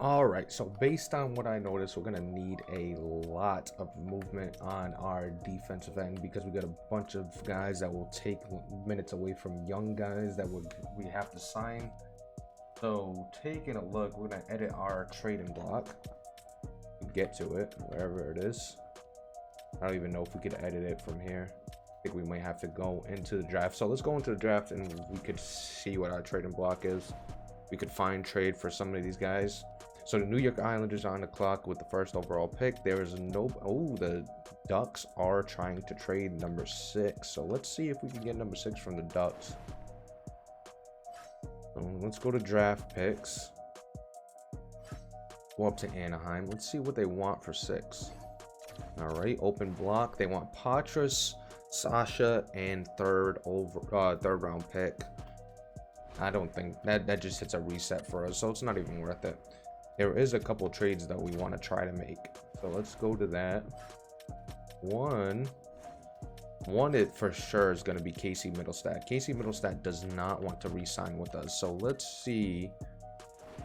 All right, so based on what I noticed, we're gonna need a lot of movement on our defensive end because we got a bunch of guys that will take minutes away from young guys that we have to sign. So taking a look, we're gonna edit our trading block. Get to it wherever it is. I don't even know if we could edit it from here. I think we might have to go into the draft. So let's go into the draft and we could see what our trading block is. We could find trade for some of these guys. So the New York Islanders are on the clock with the first overall pick. There is no, oh, the Ducks are trying to trade number 6. So let's see if we can get number 6 from the Ducks. Let's go to draft picks. Go up to Anaheim. Let's see what they want for 6. All right, open block. They want Patras, Sasha, and third round pick. I don't think that just hits a reset for us, so it's not even worth it. There is a couple trades that we want to try to make, so let's go to that. One it for sure is going to be Casey Mittelstadt. Casey Mittelstadt does not want to re-sign with us, so let's see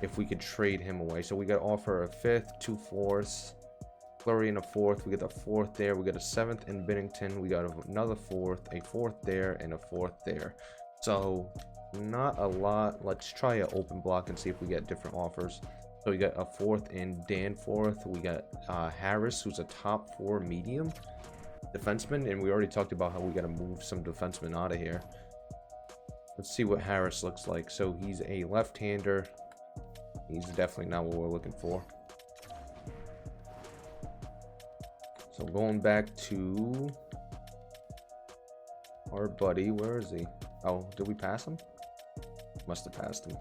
if we could trade him away. So we got to offer a 5th, 2 4ths, Flurry and a 4th. We get the 4th there. We got a 7th in Bennington. We got another 4th, a 4th there, and a 4th there. So not a lot. Let's try an open block and see if we get different offers. So we got a 4th in Danforth. We got Harris, who's a top 4 medium defenseman, and we already talked about how we got to move some defensemen out of here. Let's see what Harris looks like. So he's a left-hander. He's definitely not what we're looking for. So going back to our buddy, where is he? Oh, did we pass him? Must have passed him.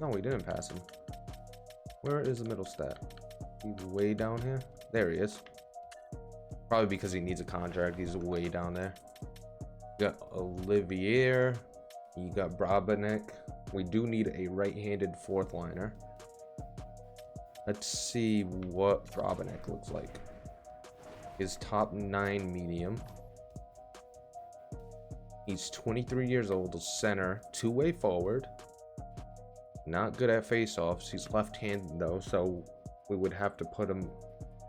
No, we didn't pass him. Where is the Mittelstadt? He's way down here. There he is. Probably because he needs a contract. He's way down there. You got Olivier. You got Brabenek. We do need a right-handed 4th liner. Let's see what Brabenek looks like. His top 9 medium. He's 23 years old, a center, 2-way forward. Not good at face-offs. He's left-handed though, so we would have to put him.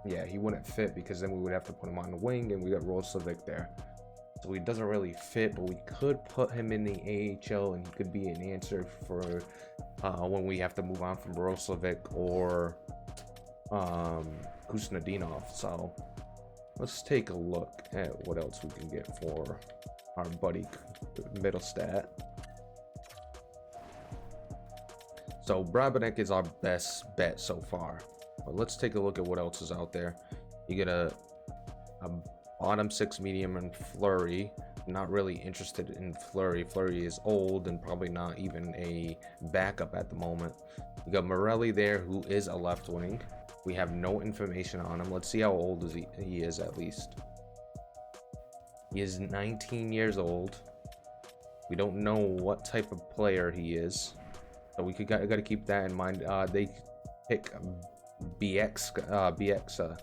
Yeah, he wouldn't fit because then we would have to put him on the wing, and we got Roslovic there. So he doesn't really fit, but we could put him in the AHL, and he could be an answer for when we have to move on from Roslovic or Kusnadinov. So let's take a look at what else we can get for our buddy Mittelstadt. So Brabenek is our best bet so far. But let's take a look at what else is out there. You get a bottom 6 medium and Flurry. Not really interested in Flurry. Flurry is old and probably not even a backup at the moment. You got Morelli there, who is a left wing. We have no information on him. Let's see how old he is at least. He is 19 years old. We don't know what type of player he is, so we got to keep that in mind. They pick Bieksa.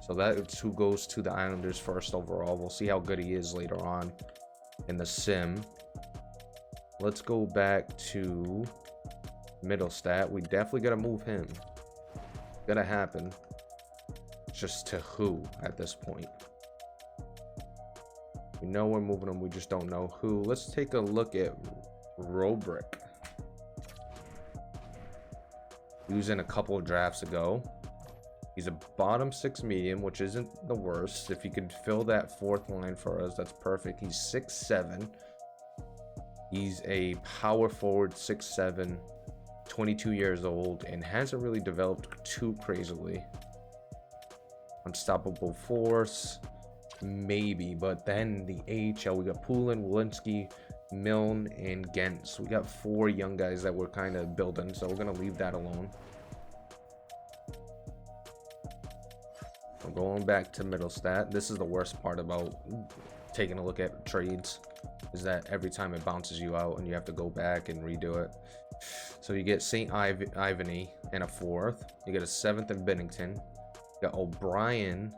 So that's who goes to the Islanders first overall. We'll see how good he is later on in the sim. Let's go back to Mittelstadt. We definitely got to move him. Gotta happen. Just to who at this point? We know we're moving him, we just don't know who. Let's take a look at Robrick. He was in a couple of drafts ago. He's a bottom 6 medium, which isn't the worst. If you could fill that 4th line for us, that's perfect. He's 6'7". He's a power forward, 6'7", 22 years old, and hasn't really developed too crazily. Unstoppable force, maybe, but then the AHL, we got Poulin, Walensky, Milne, and Gentz. We got 4 young guys that we're kind of building, so we're gonna leave that alone. I'm going back to Mittelstadt. This is the worst part about taking a look at trades, is that every time it bounces you out and you have to go back and redo it. So you get St. Ivany and a 4th. You get a 7th in Bennington. You got O'Brien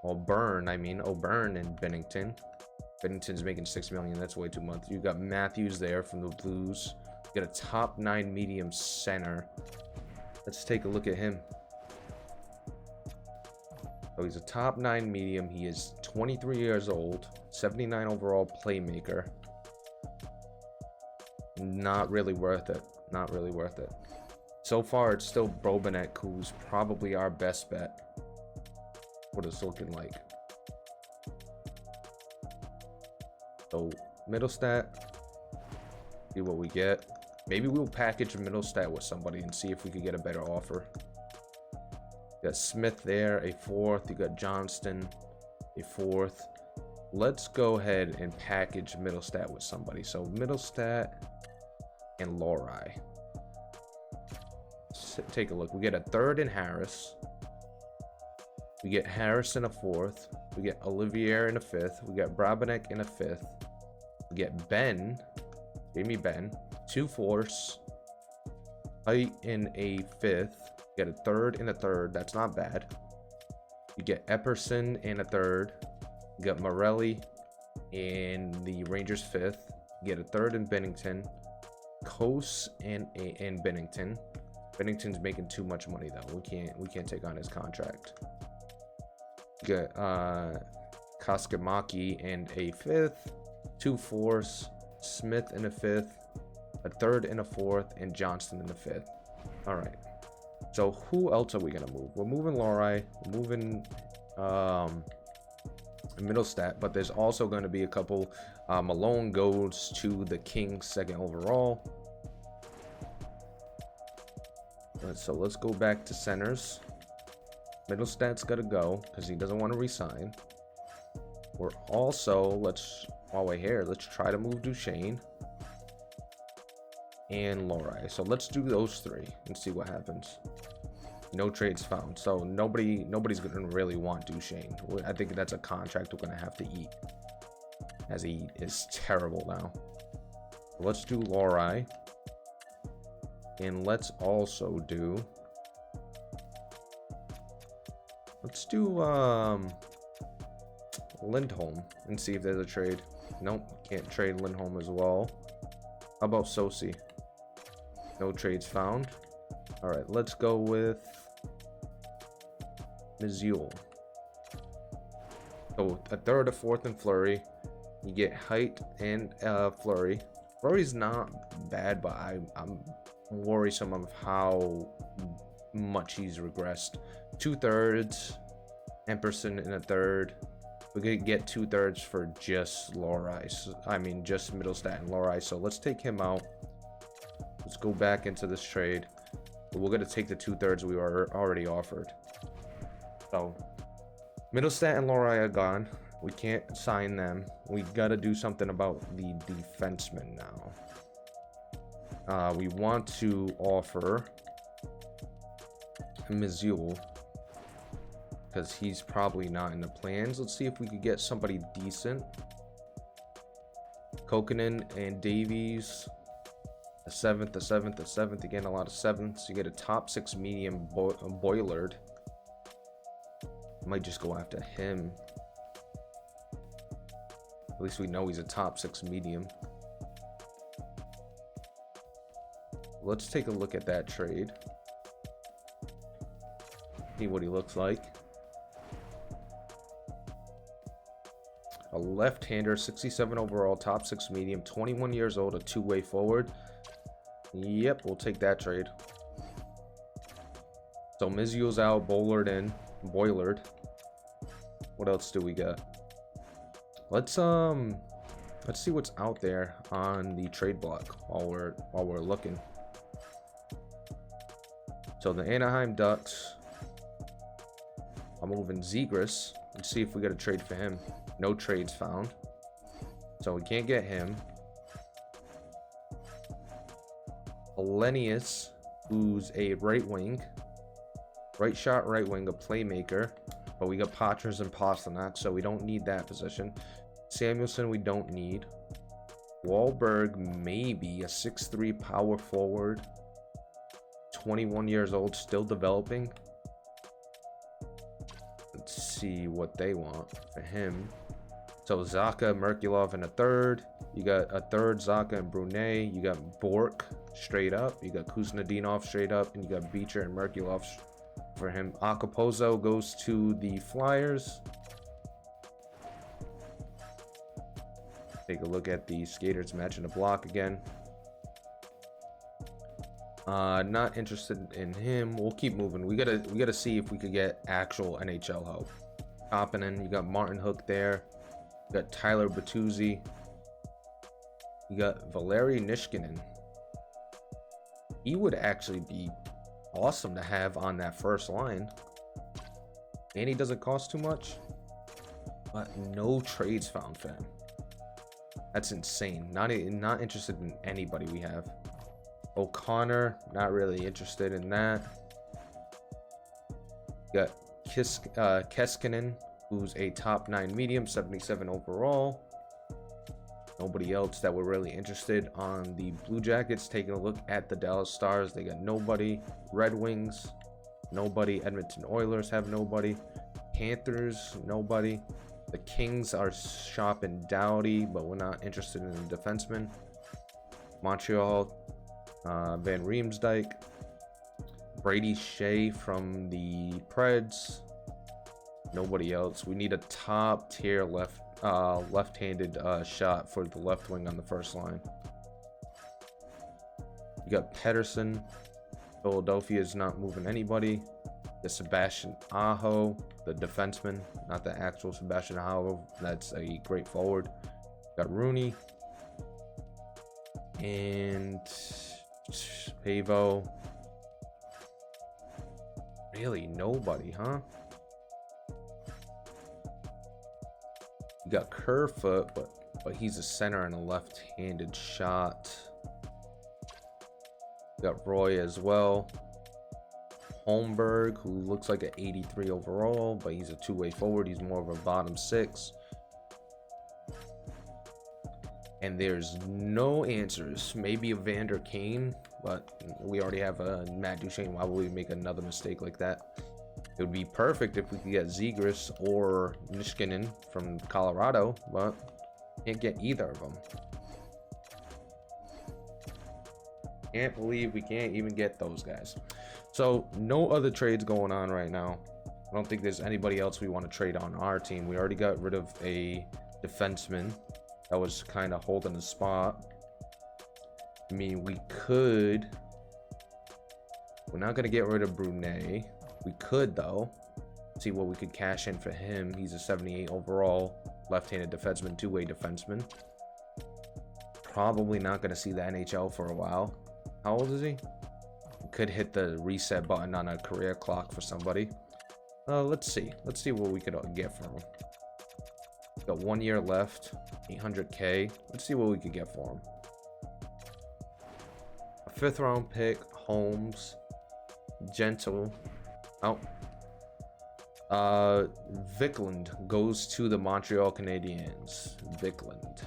in Bennington. Bennington's making $6 million. That's way too much. You got Matthews there from the Blues. Get a top 9 medium center. Let's take a look at him. So he's a top 9 medium. He is 23 years old, 79 overall playmaker. Not really worth it. Not really worth it. So far, it's still Bobanek, who's probably our best bet. What it's looking like. So, Mittelstadt. See what we get. Maybe we'll package Mittelstadt with somebody and see if we could get a better offer. You got Smith there, a 4th. You got Johnston, a 4th. Let's go ahead and package Mittelstadt with somebody. So, Mittelstadt and Lori. Take a look. We get a 3rd in Harris. We get Harris in a 4th. We get Olivier in a 5th. We got Brabenek in a 5th. We get Ben. Jamie Ben. 2 4ths. Height in a 5th. You get a 3rd in a 3rd. That's not bad. You get Epperson in a 3rd. You got Morelli in the Rangers 5th. You get a 3rd in Bennington. Coase and Bennington. Bennington's making too much money though. We can't take on his contract. You got Kaskamaki and a 5th. 2 4ths. Smith in a 5th. A 3rd and a 4th, and Johnston in the 5th. All right. So who else are we gonna move? We're moving Lori. We're moving Mittelstadt, but there's also going to be a couple. Malone goes to the Kings 2nd overall. So let's go back to centers. Mittelstadt's got to go because he doesn't want to resign. We're also, while we're here, let's try to move Duchesne and Lori. So let's do those 3 and see what happens. No trades found. So nobody's going to really want Duchesne. I think that's a contract we're going to have to eat, as he is terrible now. Let's do Lori. And let's also do... Let's do Lindholm and see if there's a trade. Nope, can't trade Lindholm as well. How about Sosi? No trades found. All right, let's go with Mizule. So a 3rd, a 4th, and Fleury. You get height and Fleury. Fleury's not bad, but I'm worrisome of how much he's regressed. 2 3rds, Epperson in a 3rd. We could get 2 3rds for just Lori. I mean, just Mittelstadt and Lori. So let's take him out. Let's go back into this trade. We're going to take the 2 3rds we were already offered. So, Mittelstadt and Lori are gone. We can't sign them. We got to do something about the defenseman now. We want to offer Mizule, because he's probably not in the plans. Let's see if we could get somebody decent. Kokkonen and Davies. A 7th, a 7th, a 7th. Again, a lot of 7ths. You get a top 6 medium Boilard. Might just go after him. At least we know he's a top 6 medium. Let's take a look at that trade. See what he looks like. A left-hander, 67 overall, top 6 medium, 21 years old, a 2-way forward. Yep, we'll take that trade. So Mizule's out, Boilard in. Boilard. What else do we got? Let's see what's out there on the trade block while we're looking. So the Anaheim Ducks. I'm moving Zegras. Let's see if we got a trade for him. No trades found. So we can't get him. Elenius, who's a right wing. Right shot, right wing, a playmaker. But we got Patras and Pasternak, so we don't need that position. Samuelson, we don't need. Wahlberg, maybe a 6'3" power forward. 21 years old, still developing. Let's see what they want for him. So Zacha, Merkulov in a 3rd. You got a 3rd, Zacha and Brunet. You got Bork. straight up. You got Kuznetsov straight up, and you got Beecher and Merkulov for him. Acapuzzo goes to the Flyers. Take a look at the skaters matching the block again. Not interested in him. We'll keep moving. We gotta see if we could get actual NHL help. Koppinen, you got Martin Hook there. You got Tyler Bertuzzi. You got Valeri Nishkinen. He would actually be awesome to have on that first line. And he doesn't cost too much. But no trades found for him. That's insane. Not interested in anybody we have. O'Connor, not really interested in that. You got Keskinen, who's a top 9 medium, 77 overall. Nobody else that we're really interested on the Blue Jackets. Taking a look at the Dallas Stars, they got nobody. Red Wings, nobody. Edmonton Oilers have nobody. Panthers, nobody. The Kings are shopping Doughty, but we're not interested in the defenseman. Montreal, Van Riemsdyk. Brady Shea from the Preds. Nobody else. We need a top tier left-handed shot for the left wing on the first line. You got Pedersen. Philadelphia is not moving anybody. The Sebastian Aho, the defenseman, not the actual Sebastian Aho. That's a great forward. Got Rooney and Pavo. Really nobody, huh? You got Kerfoot, but he's a center and a left-handed shot. You got Roy as well. Holmberg, who looks like an 83 overall, but he's a two-way forward. He's more of a bottom 6. And there's no answers. Maybe a Vander Kane, but we already have a Matt Duchene. Why would we make another mistake like that? It would be perfect if we could get Zegras or Nishkinen from Colorado, but can't get either of them. Can't believe we can't even get those guys. So no other trades going on right now. I don't think there's anybody else we want to trade on our team. We already got rid of a defenseman that was kind of holding the spot. I mean, we're not going to get rid of Brunet. We could, though, see what we could cash in for him. He's a 78 overall left-handed defenseman, two-way defenseman. Probably not going to see the NHL for a while. How old is he? We could hit the reset button on a career clock for somebody. Let's see what we could get for him. Got 1 year left, 800K. Let's see what we could get for him. A 5th round pick, Holmes, Gentle. Oh. Vikland goes to the Montreal Canadiens. Vikland.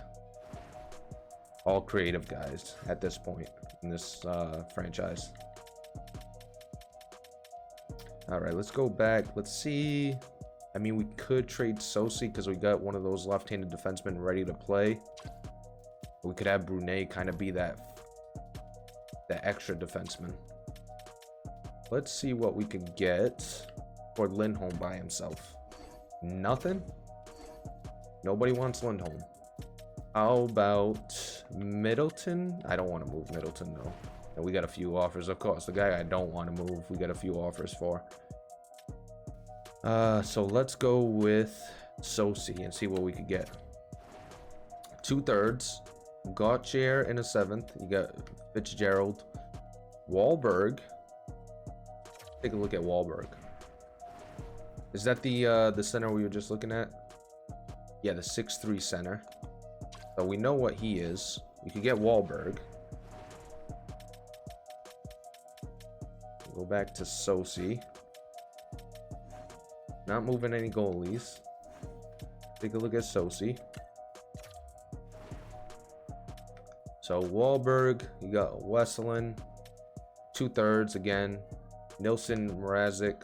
All creative guys at this point in this franchise. All right, let's go back. Let's see. I mean, we could trade Sosi because we got one of those left-handed defensemen ready to play. We could have Brunet kind of be that extra defenseman. Let's see what we could get for Lindholm by himself. Nothing? Nobody wants Lindholm. How about Middleton? I don't want to move Middleton, though. And we got a few offers, of course. The guy I don't want to move, we got a few offers for. So let's go with Sosi and see what we could get. 2/3. Gauthier in a 7th. You got Fitzgerald. Wahlberg. Take a look at Wahlberg. Is that the center we were just looking at? Yeah, the 6'3" center. So we know what he is. We could get Wahlberg. Go back to Sosi. Not moving any goalies. Take a look at Sosi. So Wahlberg, you got Wesseling, 2/3 again. Nilsson, Mrazek,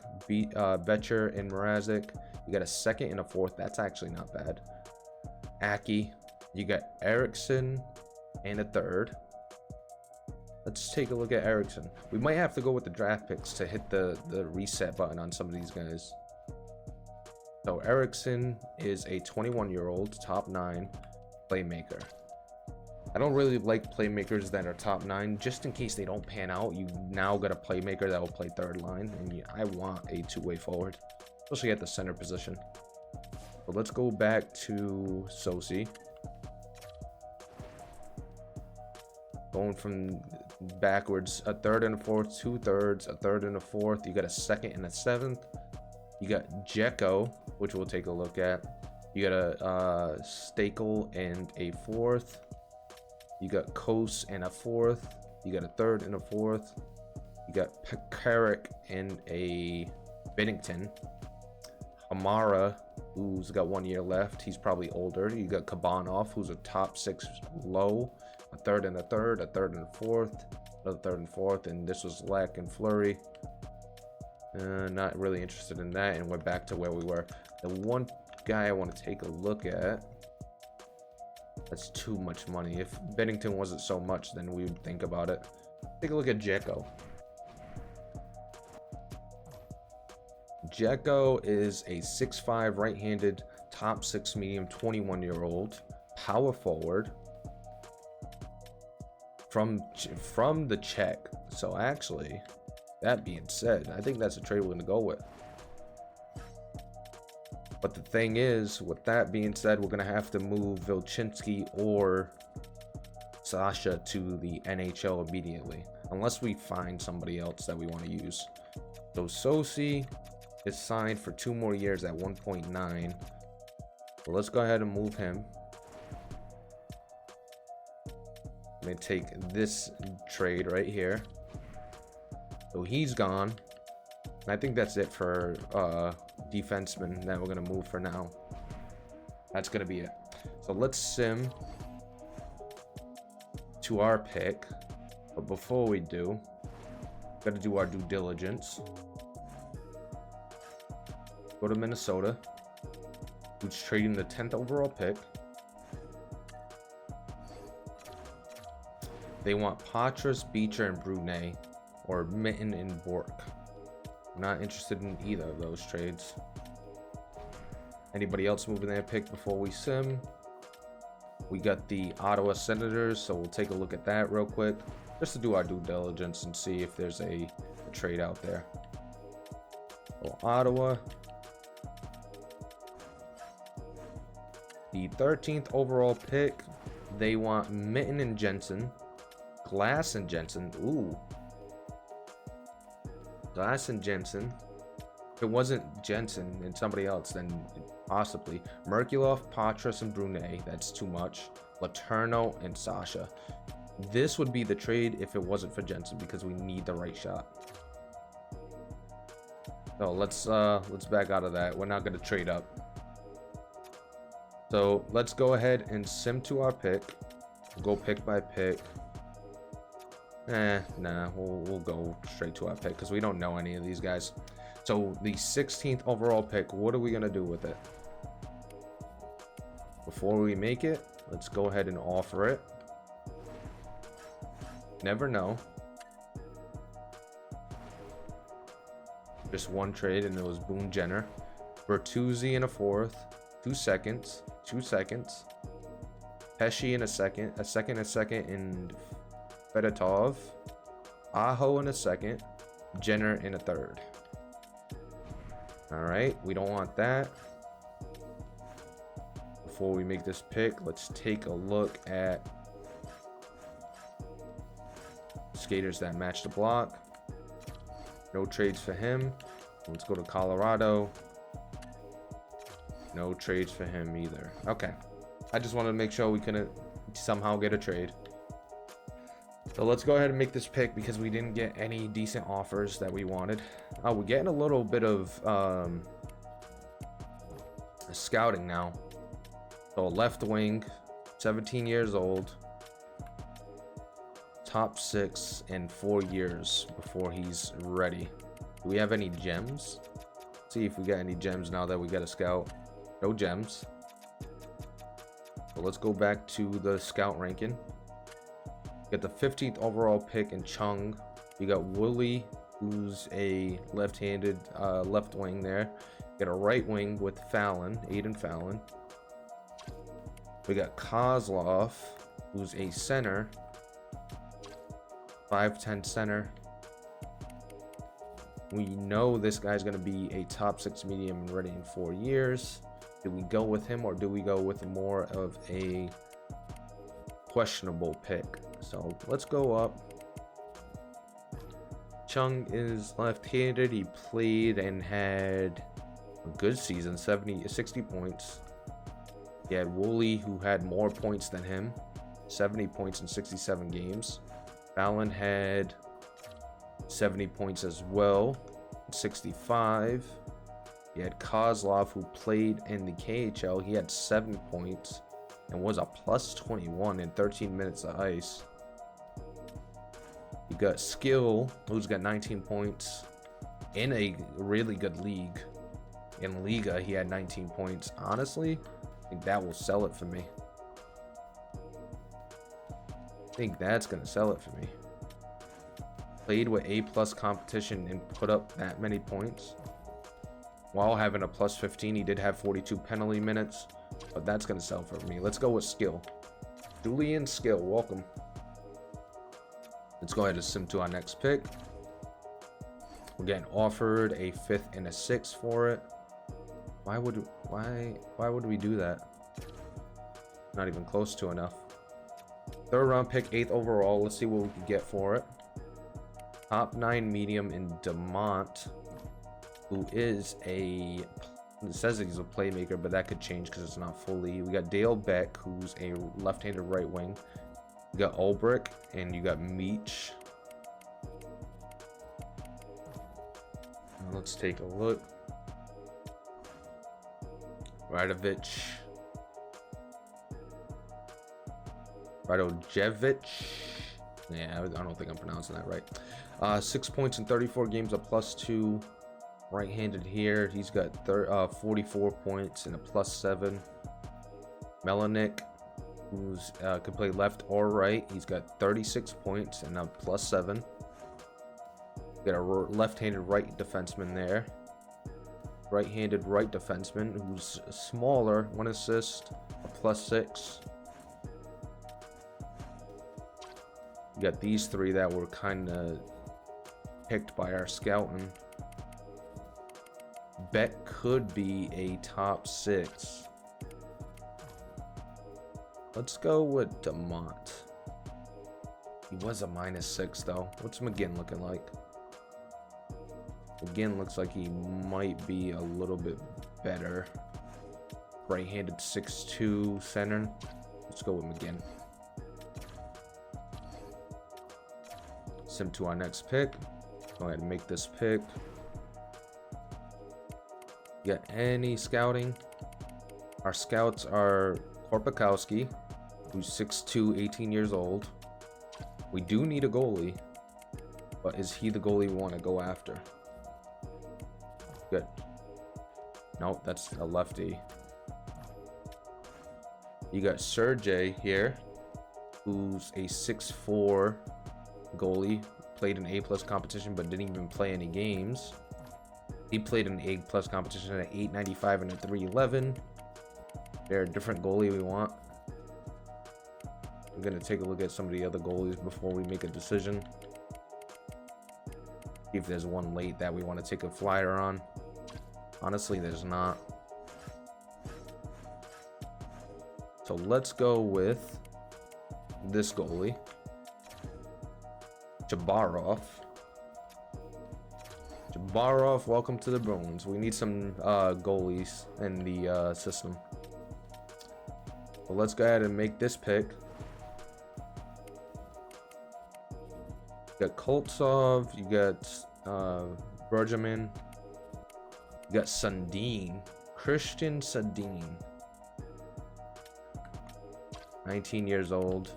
Betcher, and Mrazek. You got a 2nd and a 4th. That's actually not bad. Aki. You got Erickson and a 3rd. Let's take a look at Erickson. We might have to go with the draft picks to hit the reset button on some of these guys. So Erickson is a 21-year-old top 9 playmaker. I don't really like playmakers that are top 9, just in case they don't pan out. You now got a playmaker that will play third line, and I want a two-way forward, especially at the center position. So let's go back to Sosi. Going from backwards, a third and a fourth, 2/3, a third and a fourth. You got a second and a seventh. You got Jekko, which we'll take a look at. You got a Stakel and a fourth. You got Kos and a fourth. You got a third and a fourth. You got Pekarik and a Bennington. Hamara, who's got 1 year left. He's probably older. You got Kabanov, who's a top 6 low. A third and a third, a third and a fourth, another third and fourth, and this was Lack and Flurry. Not really interested in that, and we're back to where we were. The one guy I want to take a look at, that's too much money. If Bennington wasn't so much, then we would think about it. Take a look at Jekko. Jekko is a 6'5" right-handed, top 6 medium, 21-year-old, power forward. From the Czech. So actually, that being said, I think that's a trade we're going to go with. But the thing is, with that being said, we're going to have to move Vilchinski or Sasha to the NHL immediately, unless we find somebody else that we want to use. So Sosi is signed for 2 more years at 1.9. So let's go ahead and move him. I'm going to take this trade right here. So he's gone. And I think that's it for defenseman that we're going to move for now. That's going to be it. So let's sim to our pick. But before we do, got to do our due diligence. Go to Minnesota, who's trading the 10th overall pick. They want Patras, Beecher, and Brunet, or Mitten and Bork. I'm not interested in either of those trades. Anybody else moving their pick before we sim? We got the Ottawa Senators, so we'll take a look at that real quick, just to do our due diligence and see if there's a trade out there. So Ottawa. The 13th overall pick, they want Mitten and Jensen. Glass and Jensen. Ooh. Glass and Jensen. If it wasn't Jensen and somebody else, then possibly. Merkulov, Patras, and Brunet. That's too much. Laterno and Sasha. This would be the trade if it wasn't for Jensen, because we need the right shot. So let's back out of that. We're not going to trade up. So let's go ahead and sim to our pick. We'll go pick by pick. Nah, we'll go straight to our pick because we don't know any of these guys. So the 16th overall pick, what are we gonna do with it? Before we make it, let's go ahead and offer it. Never know. Just one trade, and it was Boone Jenner. Bertuzzi in a fourth, 2 seconds, 2 seconds. Pesci in a second, and Fedotov. Aho in a second, Jenner in a third. All right, we don't want that. Before we make this pick, let's take a look at skaters that match the block. No trades for him. Let's go to Colorado. No trades for him either. Okay. I just wanted to make sure we couldn't somehow get a trade. So let's go ahead and make this pick because we didn't get any decent offers that we wanted. Oh, we're getting a little bit of scouting now. So left wing, 17 years old. Top 6 in 4 years before he's ready. Do we have any gems? Let's see if we got any gems now that we got a scout. No gems. So let's go back to the scout ranking. Got the 15th overall pick in Chung. You got Woolley, who's a left-handed left wing there. Got a right wing with Fallon, Aiden Fallon. We got Kozlov, who's a center, 5'10" center. We know this guy's going to be a top 6 medium and ready in 4 years. Do we go with him or do we go with more of a questionable pick? So let's go up. Chung is left-handed. He played and had a good season, 60 points. He had Woolley, who had more points than him, 70 points in 67 games. Fallon had 70 points as well, 65. You had Kozlov, who played in the KHL. He had 7 points and was a plus 21 in 13 minutes of ice. You got Skill, who's got 19 points in a really good league. In Liga, he had 19 points. Honestly, I think that will sell it for me. I think that's going to sell it for me. Played with A+ competition and put up that many points. While having a plus 15, he did have 42 penalty minutes, but that's going to sell for me. Let's go with Skill. Julian Skill, welcome. Let's go ahead and sim to our next pick. We're getting offered a 5th and a 6th for it. Why would we do that? Not even close to enough. 3rd round pick, 8th overall. Let's see what we can get for it. Top 9 medium in DeMont, who is it says he's a playmaker, but that could change because it's not fully. We got Dale Beck, who's a left-handed right wing. You got Ulbrich, and you got Meach. Let's take a look. Radojevic. Yeah, I don't think I'm pronouncing that right. 6 points in 34 games, a plus 2. Right-handed here. He's got 44 points and a plus 7. Melanik, who's can play left or right. He's got 36 points and a plus 7. Got a left-handed right defenseman there. Right-handed right defenseman who's smaller, 1 assist, a plus 6. You got these 3 that were kind of picked by our scouting. Beck could be a top 6. Let's go with DeMont. He was a -6 though. What's McGinn looking like? McGinn looks like he might be a little bit better. Right-handed 6'2" center. Let's go with McGinn. Sim to our next pick. Go ahead and make this pick. You got any scouting? Our scouts are Korpakowski, who's 6'2", 18 years old. We do need a goalie, but is he the goalie we want to go after? Good. Nope, that's a lefty. You got Sergey here, who's a 6'4" goalie. Played in A+ competition, but didn't even play any games. He played in A+ competition at 895 and a 311. They're a different goalie we want. We're gonna take a look at some of the other goalies before we make a decision. See if there's one late that we want to take a flyer on. Honestly, there's not. So let's go with this goalie, Jabarov. Jabarov, welcome to the Bruins. We need some goalies in the system. So let's go ahead and make this pick. You got Koltsov, you got Bergerman, you got Sundin, Christian Sundin, 19 years old.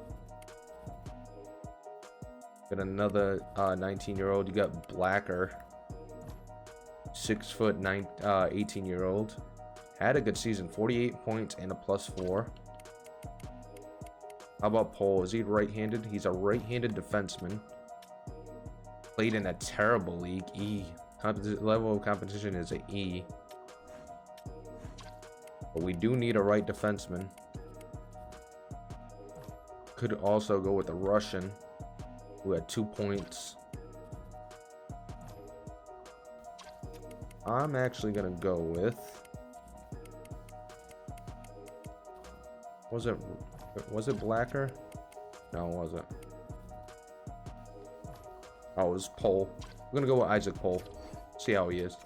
Got another 19-year-old. You got Blacker, 6 foot 9, 18-year-old. Had a good season, 48 points and a plus 4. How about Pole? Is he right-handed? He's a right-handed defenseman. Played in a terrible league, E. Level of competition is a E. But we do need a right defenseman. Could also go with a Russian who had 2 points. I'm actually gonna go with... Was it Blacker? No, it wasn't. Oh, it was Pole. I'm gonna go with Isaac Pole. See how he is.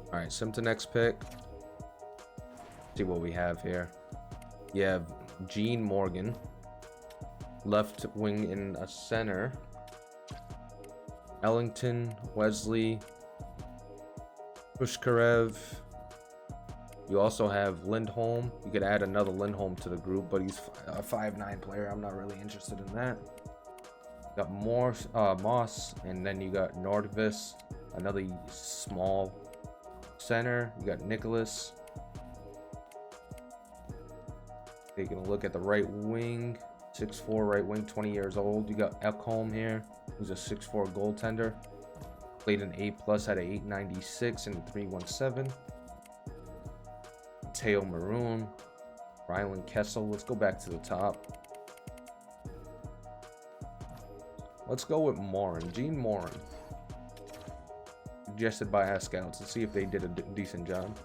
Alright, sim to next pick. See what we have here. You have Gene Morgan. Left wing in a center. Ellington, Wesley, Pushkarev. You also have Lindholm. You could add another Lindholm to the group, but he's a 5'9" player. I'm not really interested in that. You got Moss, and then you got Nordvis, another small center. You got Nicholas. Taking a look at the right wing, 6'4" right wing, 20 years old. You got Ekholm here, who's a 6'4" goaltender. Played an A+, had a 896 and a 317. Teo Maroon, Ryland Kessel. Let's go back to the top. Let's go with Morin, Gene Morin. Suggested by our scouts. Let's see if they did a decent job.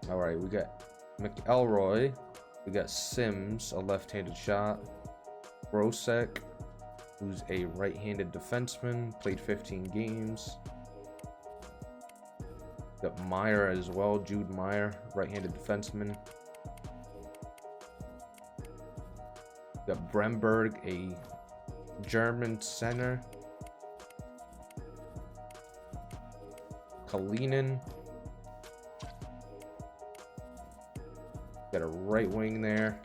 All right, we got McElroy. We got Sims, a left-handed shot. Brosek, who's a right-handed defenseman, played 15 games. Got Meyer as well, Jude Meyer, right-handed defenseman. Got Bremberg, a German center. Kalinin. Got a right wing there.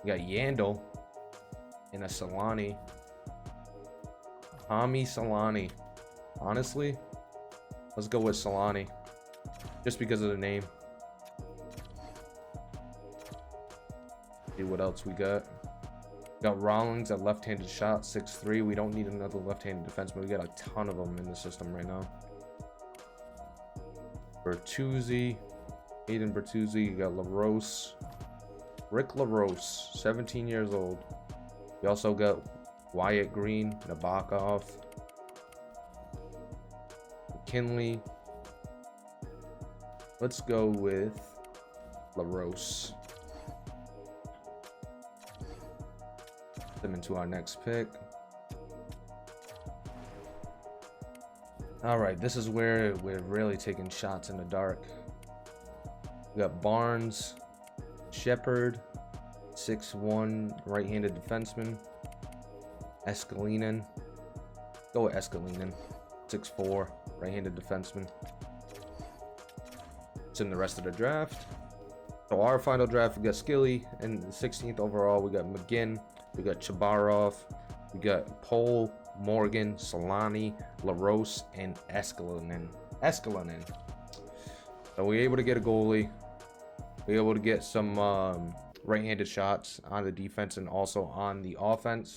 You got Yandel and a Solani. Tommy Solani. Honestly, let's go with Solani. Just because of the name. See what else we got. Got Rawlings, a left-handed shot, 6'3". We don't need another left-handed defenseman. We got a ton of them in the system right now. Bertuzzi. Aiden Bertuzzi. You got LaRose. Rick LaRose, 17 years old. We also got Wyatt Green, Nabokov, McKinley. Let's go with LaRose. Put them into our next pick. All right, this is where we're really taking shots in the dark. We got Barnes, Shepard, 6'1", right-handed defenseman. Escalinen. Go with Escalinen, 6'4", right-handed defenseman. It's in the rest of the draft. So our final draft, we got Skilly, and the 16th overall, we got McGinn, we got Chabarov, we got Pole, Morgan, Solani, LaRose, and Escalinen. So we were able to get a goalie. We were able to get some right-handed shots on the defense and also on the offense.